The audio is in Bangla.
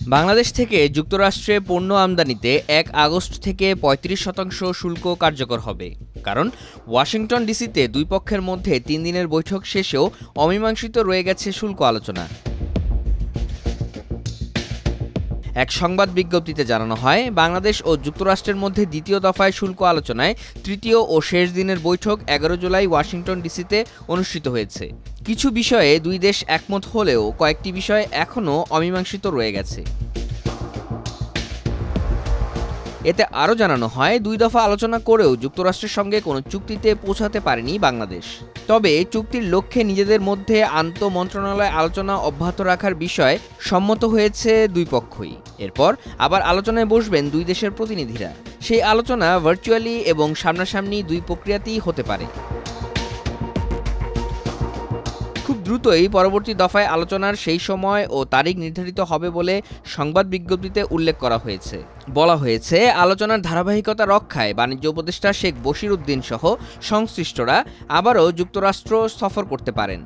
বাংলাদেশ থেকে যুক্তরাষ্ট্রে পণ্য আমদানিতে ১ আগস্ট থেকে ৩৫% শুল্ক কার্যকর হবে। কারণ ওয়াশিংটন ডিসিতে দুই পক্ষের মধ্যে ৩ দিনের বৈঠক শেষেও অমীমাংসিত রয়ে গেছে শুল্ক আলোচনা। এক সংবাদ বিজ্ঞপ্তিতে জানানো হয়, বাংলাদেশ ও যুক্তরাষ্ট্রের মধ্যে দ্বিতীয় দফায় শুল্ক আলোচনায় তৃতীয় ও শেষ দিনের বৈঠক ১১ জুলাই ওয়াশিংটন ডিসিতে অনুষ্ঠিত হয়েছে। কিছু বিষয়ে দুই দেশ একমত হলেও কয়েকটি বিষয় এখনও অমীমাংসিত রয়ে গেছে। এতে আরও জানানো হয়, দুই দফা আলোচনা করেও যুক্তরাষ্ট্রের সঙ্গে কোনো চুক্তিতে পৌঁছাতে পারেনি বাংলাদেশ। তবে চুক্তির লক্ষ্যে নিজেদের মধ্যে আন্তঃমন্ত্রণালয় আলোচনা অব্যাহত রাখার বিষয়ে সম্মত হয়েছে দুই পক্ষই। এরপর আবার আলোচনায় বসবেন দুই দেশের প্রতিনিধিরা। সেই আলোচনা ভার্চুয়ালি এবং সামনাসামনি দুই প্রক্রিয়াতেই হতে পারে। খুব দ্রুতই পরবর্তী দফায় আলোচনার সেই সময় ও তারিখ নির্ধারিত হবে বলে সংবাদ বিজ্ঞপ্তিতে উল্লেখ করা হয়েছে। বলা হয়েছে, আলোচনার ধারাবাহিকতা রক্ষায় বাণিজ্য উপদেষ্টা শেখ বশির উদ্দিন সহ সংশ্লিষ্টরা আবারও যুক্তরাষ্ট্র সফর করতে পারেন।